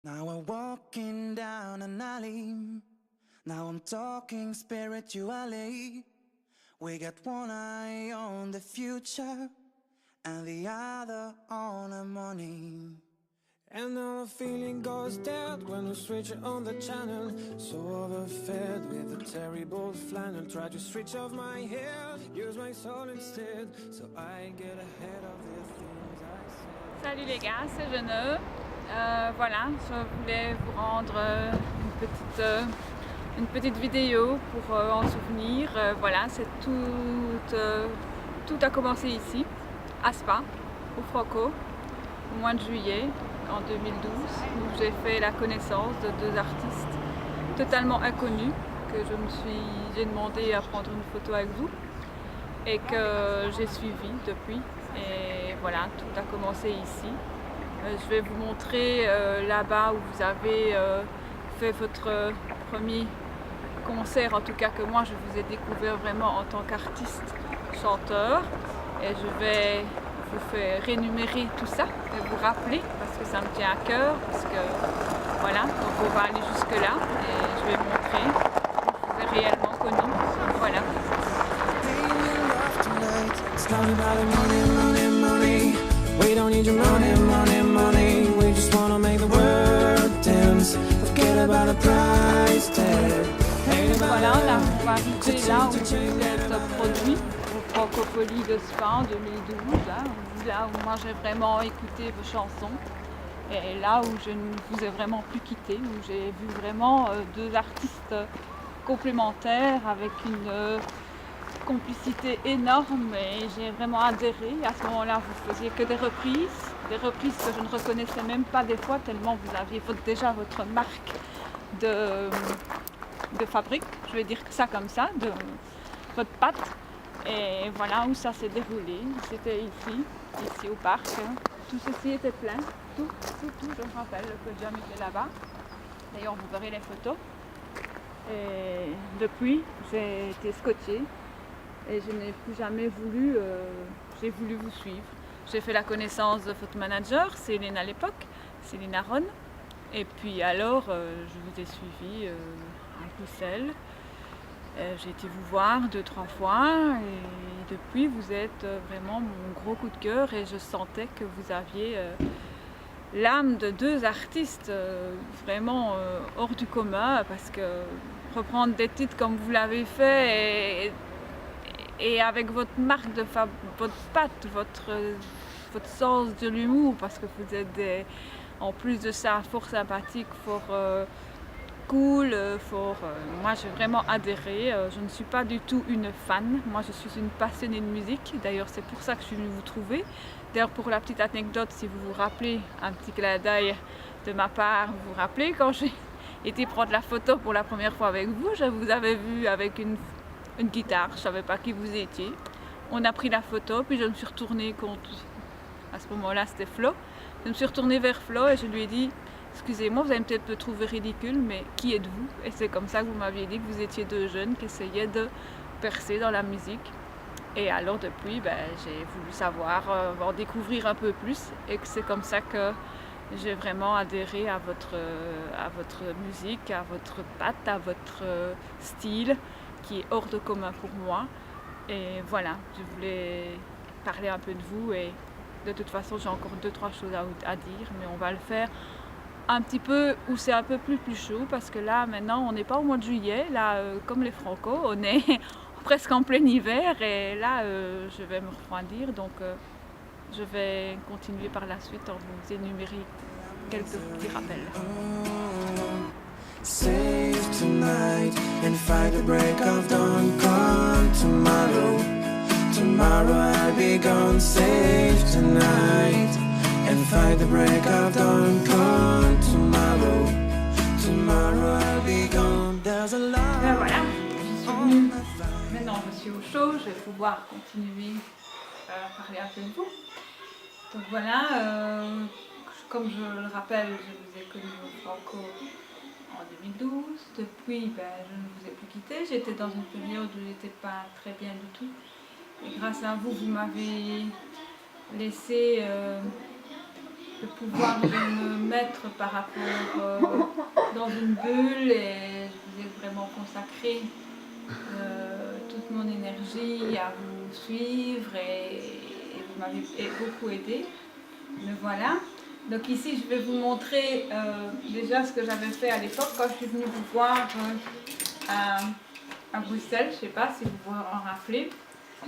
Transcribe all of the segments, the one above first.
Now we're walking down an alley. Now I'm talking spiritually. We got one eye on the future and the other on the money. And now the feeling goes dead when you switch on the channel. So overfed with a terrible flannel. Try to switch off my head, use my soul instead. So I get ahead of the things I said. Salut les gars, c'est Geneux. Voilà, je voulais vous rendre une petite vidéo pour en souvenir. Voilà, c'est tout a commencé ici, à Spa, au Franco, au mois de juillet en 2012, où j'ai fait la connaissance de deux artistes totalement inconnus que j'ai demandé à prendre une photo avec vous et que j'ai suivi depuis. Et voilà, tout a commencé ici. Je vais vous montrer là-bas où vous avez fait votre premier concert, en tout cas que moi je vous ai découvert vraiment en tant qu'artiste chanteur. Et je vais vous faire énumérer tout ça et vous rappeler parce que ça me tient à cœur, parce que voilà, donc on va aller jusque là et je vais vous montrer que vous êtes réellement connu. Voilà. We don't need your money, money, money. We just wanna make the world dance. Forget about the price tag. Voilà, on va arriver là où vous êtes produit, au Francofolie de Spa en 2012, là où moi j'ai vraiment écouté vos chansons. Et là où je ne vous ai vraiment plus quitté, où j'ai vu vraiment deux artistes complémentaires avec une complicité énorme et j'ai vraiment adhéré. À ce moment-là, vous faisiez que des reprises que je ne reconnaissais même pas des fois tellement vous aviez déjà votre marque de fabrique, je vais dire ça comme ça, de votre patte. Et voilà où ça s'est déroulé. C'était ici au parc. Tout ceci était plein, tout, je me rappelle, le podium était là-bas. D'ailleurs, vous verrez les photos. Et depuis, j'ai été scotchée. Et je n'ai plus jamais voulu, j'ai voulu vous suivre. J'ai fait la connaissance de votre manager, Céline à l'époque, Céline Aron. Et puis alors, je vous ai suivi à Bruxelles. J'ai été vous voir 2-3 fois et depuis vous êtes vraiment mon gros coup de cœur et je sentais que vous aviez l'âme de deux artistes vraiment hors du commun, parce que reprendre des titres comme vous l'avez fait et avec votre marque votre patte, votre sens de l'humour, parce que vous êtes en plus de ça fort sympathique, fort cool, moi j'ai vraiment adhéré. Je ne suis pas du tout une fan, moi je suis une passionnée de musique, d'ailleurs c'est pour ça que je suis venue vous trouver. D'ailleurs, pour la petite anecdote, si vous vous rappelez, un petit clin d'œil de ma part, vous vous rappelez quand j'ai été prendre la photo pour la première fois avec vous, je vous avais vu avec une guitare, je ne savais pas qui vous étiez. On a pris la photo, puis je me suis retournée à ce moment-là c'était Flo, je me suis retournée vers Flo et je lui ai dit: excusez-moi, vous allez peut-être me trouver ridicule, mais qui êtes-vous? Et c'est comme ça que vous m'aviez dit que vous étiez deux jeunes qui essayaient de percer dans la musique. Et alors depuis, j'ai voulu savoir, en découvrir un peu plus, et que c'est comme ça que j'ai vraiment adhéré à votre musique, à votre patte, à votre style, qui est hors de commun pour moi. Et voilà, je voulais parler un peu de vous, et de toute façon j'ai encore 2-3 choses à dire, mais on va le faire un petit peu où c'est un peu plus chaud, parce que là maintenant on n'est pas au mois de juillet, là comme les Franco, on est presque en plein hiver, et là je vais me refroidir, donc je vais continuer par la suite en vous énumérer quelques petits rappels. Save tonight and fight the break of dawn. Come tomorrow, tomorrow I'll be gone. Save tonight and fight the break of dawn. Come tomorrow, tomorrow I'll be gone. There's a lot. Voilà, je suis venue. Maintenant je suis au chaud, je vais pouvoir continuer à parler un peu de vous. Donc voilà, comme je le rappelle, je vous ai connu au Franco en 2012. Depuis, je ne vous ai plus quitté. J'étais dans une période où j'étais pas très bien du tout. Et grâce à vous, vous m'avez laissé le pouvoir de me mettre par rapport dans une bulle, et je vous ai vraiment consacré toute mon énergie à vous suivre, et vous m'avez beaucoup aidé. Me voilà. Donc ici, je vais vous montrer déjà ce que j'avais fait à l'époque quand je suis venue vous voir à Bruxelles. Je ne sais pas si vous vous en rappelez.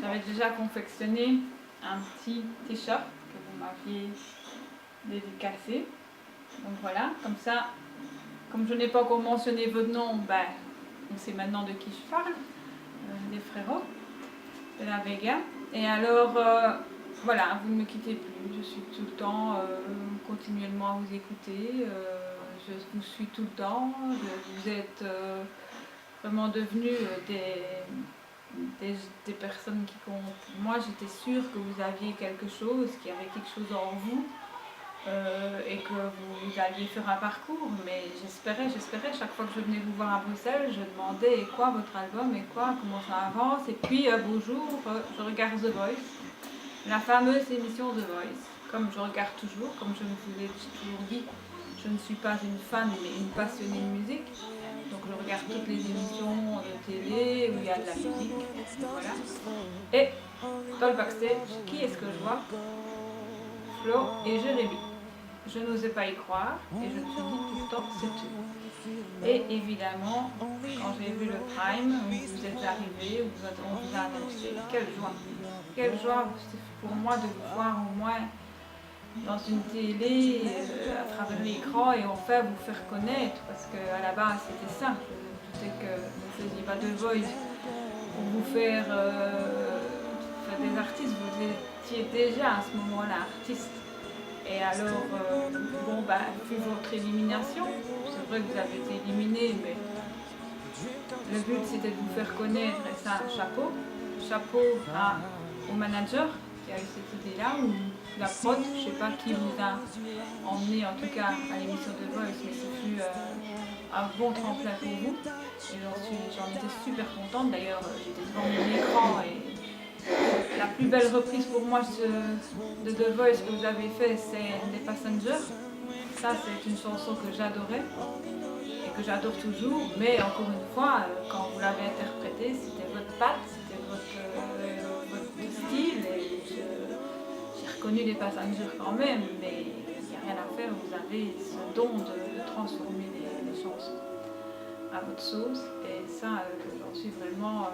J'avais déjà confectionné un petit t-shirt que vous m'aviez dédicacé. Donc voilà, comme ça, comme je n'ai pas encore mentionné votre nom, ben, on sait maintenant de qui je parle, les frérots de la Vega. Et alors, voilà, vous ne me quittez plus, je suis tout le temps continuellement à vous écouter, je vous suis tout le temps, vous êtes vraiment devenus des personnes qui comptent. Moi, j'étais sûre que vous aviez quelque chose, qu'il y avait quelque chose en vous, et que vous alliez faire un parcours, mais j'espérais, chaque fois que je venais vous voir à Bruxelles, je demandais quoi votre album, et quoi, comment ça avance, et puis beau jour, je regarde The Voice, la fameuse émission The Voice, comme je regarde toujours, comme je vous l'ai toujours dit, je ne suis pas une fan mais une passionnée de musique, donc je regarde toutes les émissions de télé où il y a de la musique, voilà. Et dans le backstage, qui est-ce que je vois? Flo et Jérémy. Je n'osais pas y croire et je me suis dit pourtant c'est eux. Et évidemment, quand j'ai vu le Prime où vous êtes arrivés, où on vous a annoncé, quelle joie! Quelle joie pour moi de vous voir au moins dans une télé, à travers l'écran, et enfin vous faire connaître, parce qu'à la base c'était ça. Je doutais que vous ne faisiez pas de Voice pour vous faire des artistes, vous étiez déjà à ce moment-là artiste. Et alors, bon, bah, vu votre élimination, c'est vrai que vous avez été éliminé, mais le but c'était de vous faire connaître, et ça, chapeau. Chapeau au manager qui a eu cette idée-là, ou la prod, je ne sais pas qui vous a emmené en tout cas à l'émission de Voice, mais ce fut un bon tremplin pour vous. Et j'en étais super contente, d'ailleurs j'étais devant mon écran, et la plus belle reprise pour moi de The Voice que vous avez fait, c'est Les Passengers. Ça, c'est une chanson que j'adorais et que j'adore toujours, mais encore une fois, quand vous l'avez interprétée, c'était votre patte, c'était votre style, et j'ai reconnu Les Passengers quand même, mais il n'y a rien à faire, vous avez ce don de transformer les chansons à votre sauce, et ça, j'en suis vraiment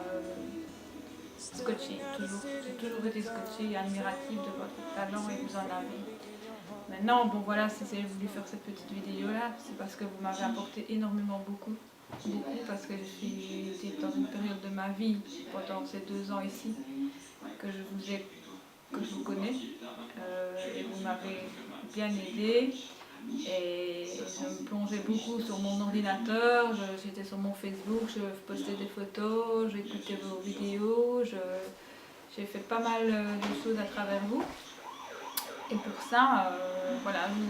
scotché, j'ai toujours été scotché et admirative de votre talent, et vous en avez. Maintenant, bon voilà, si j'ai voulu faire cette petite vidéo là, c'est parce que vous m'avez apporté énormément beaucoup, parce que j'étais dans une période de ma vie, pendant ces 2 ans ici, que je vous connais, et vous m'avez bien aidé. Et je me plongeais beaucoup sur mon ordinateur, j'étais sur mon Facebook, je postais des photos, j'écoutais vos vidéos, j'ai fait pas mal de choses à travers vous. Et pour ça, voilà, je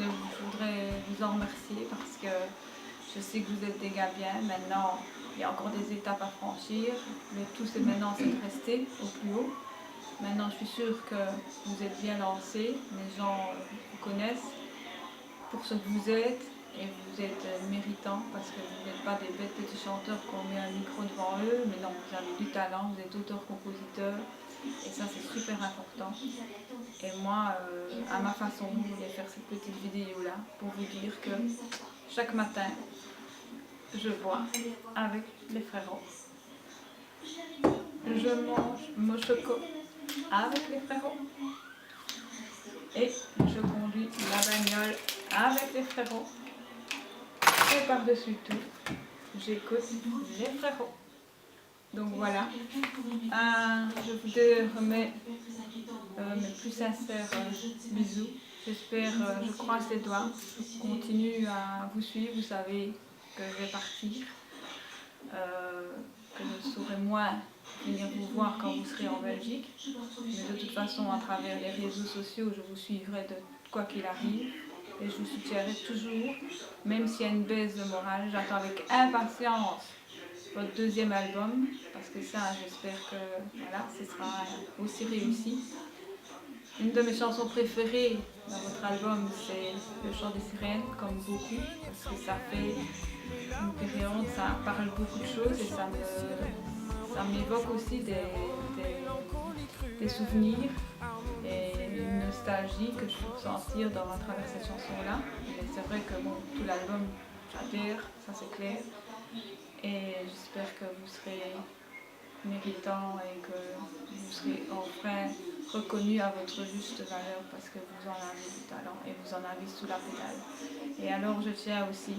voudrais vous en remercier, parce que je sais que vous êtes des gars bien. Maintenant, il y a encore des étapes à franchir. Le tout, c'est maintenant, c'est de rester au plus haut. Maintenant, je suis sûre que vous êtes bien lancés, les gens vous connaissent pour ce que vous êtes, et vous êtes méritants, parce que vous n'êtes pas des bêtes petits chanteurs qu'on met un micro devant eux, mais non, vous avez du talent, vous êtes auteur-compositeur, et ça c'est super important. Et moi, à ma façon, je voulais faire cette petite vidéo là pour vous dire que chaque matin, je bois avec les frérots. Je mange mon choco avec les frérots. Et je conduis la bagnole avec les frérots. Et par-dessus tout, j'écoute les frérots. Donc voilà, je vous remets mes plus sincères bisous. J'espère, je croise les doigts, je continue à vous suivre. Vous savez que je vais partir, que je saurai moins venir vous voir quand vous serez en Belgique. Mais de toute façon, à travers les réseaux sociaux, je vous suivrai de quoi qu'il arrive. Et je vous soutiendrai toujours, même s'il y a une baisse de morale. J'attends avec impatience votre 2e album, parce que ça, j'espère que voilà, ce sera aussi réussi. Une de mes chansons préférées dans votre album, c'est Le chant des sirènes, comme beaucoup, parce que ça fait une période, ça parle beaucoup de choses et ça m'évoque aussi des souvenirs et une nostalgie que je peux ressentir à travers cette chanson-là. Et c'est vrai que bon, tout l'album, j'adhère, ça c'est clair. Et j'espère que vous serez méritant et que vous serez enfin reconnu à votre juste valeur parce que vous en avez du talent et vous en avez sous la pédale. Et alors je tiens aussi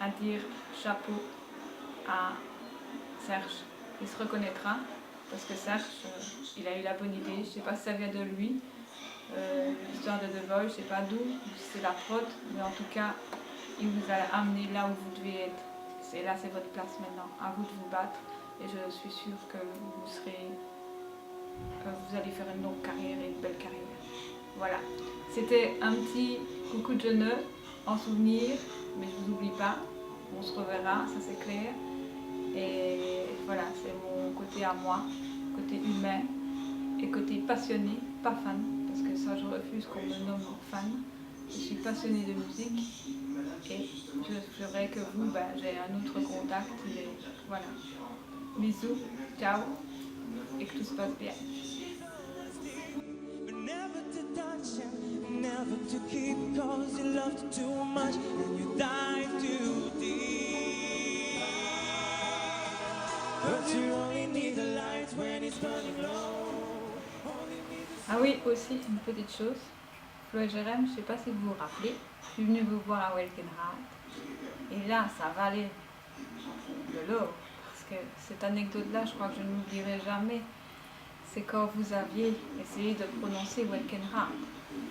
à dire chapeau à Serge. Il se reconnaîtra parce que Serge, il a eu la bonne idée. Je ne sais pas si ça vient de lui, l'histoire de The Voice, je ne sais pas d'où, si c'est la prod, mais en tout cas, il vous a amené là où vous devez être. Là, c'est votre place maintenant. À vous de vous battre. Et je suis sûre que vous allez faire une longue carrière et une belle carrière. Voilà. C'était un petit coucou de jeune en souvenir, mais je vous oublie pas. On se reverra, ça c'est clair. Et voilà, c'est mon côté à moi, côté humain et côté passionné, pas fan, parce que ça je refuse qu'on me nomme fan. Je suis passionnée de musique et je ferai que vous, j'ai un autre contact. Et voilà. Bisous, ciao et que tout se passe bien. Never to touch and never to keep, cause you loved too much and you dive too deep. But you only need the light when it's burning low. Ah oui, aussi une petite chose. Flo et Jérém, je ne sais pas si vous vous rappelez, je suis venue vous voir à Welkenraad et là ça valait de l'or parce que cette anecdote-là, je crois que je ne l'oublierai jamais. C'est quand vous aviez essayé de prononcer Welkenraad.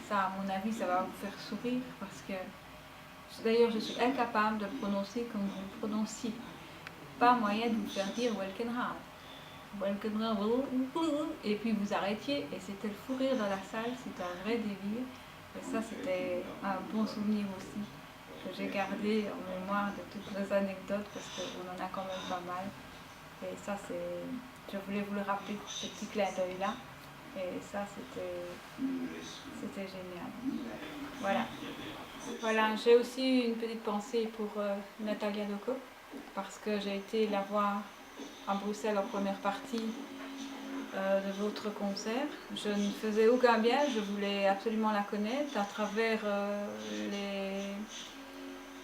Ça, à mon avis, ça va vous faire sourire parce que d'ailleurs je suis incapable de le prononcer comme vous le prononciez. Pas moyen de vous faire dire Welkenraad. Welkenraad, et puis vous arrêtiez et c'était le fou rire dans la salle, c'était un vrai délire. Et ça, c'était un bon souvenir aussi, que j'ai gardé en mémoire de toutes nos anecdotes, parce qu'on en a quand même pas mal. Et ça, je voulais vous le rappeler, ce petit clin d'œil-là. Et ça, c'était génial. Voilà. Voilà, j'ai aussi une petite pensée pour Natalia Doko, parce que j'ai été la voir à Bruxelles en première partie de votre concert. Je ne faisais aucun bien, je voulais absolument la connaître. À travers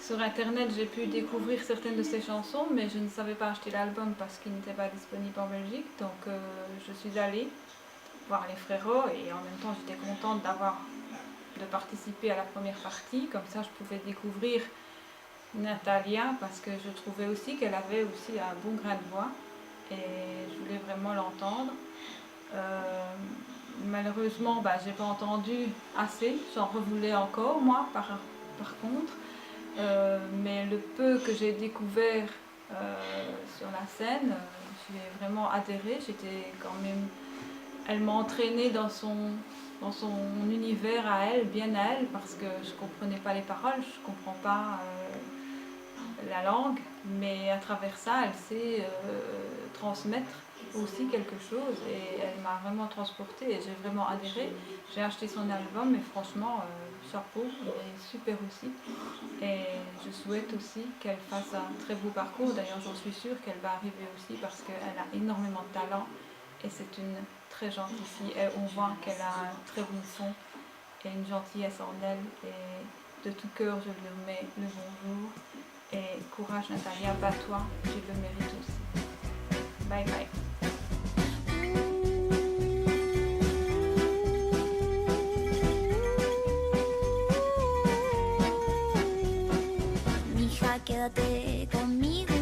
sur internet, j'ai pu découvrir certaines de ses chansons, mais je ne savais pas acheter l'album parce qu'il n'était pas disponible en Belgique. Donc je suis allée voir les frérots et en même temps j'étais contente de participer à la première partie. Comme ça, je pouvais découvrir Natalia parce que je trouvais aussi qu'elle avait aussi un bon grain de voix et je voulais vraiment l'entendre. Malheureusement, j'ai pas entendu assez, j'en revoulais encore moi par contre, mais le peu que j'ai découvert sur la scène, j'ai vraiment adhéré. J'étais quand même, elle m'a entraînée dans son univers à elle, bien à elle, parce que je comprenais pas les paroles, je comprends pas la langue, mais à travers ça, elle sait transmettre aussi quelque chose et elle m'a vraiment transportée et j'ai vraiment adhéré. J'ai acheté son album et franchement, chapeau, il est super aussi. Et je souhaite aussi qu'elle fasse un très beau parcours. D'ailleurs, j'en suis sûre qu'elle va arriver aussi parce qu'elle a énormément de talent et c'est une très gentille fille. Et on voit qu'elle a un très bon son et une gentillesse en elle. Et de tout cœur, je lui remets le bonjour. Et courage Natalia, bats-toi, tu le mérites aussi. Bye bye. Mija, quédate conmigo.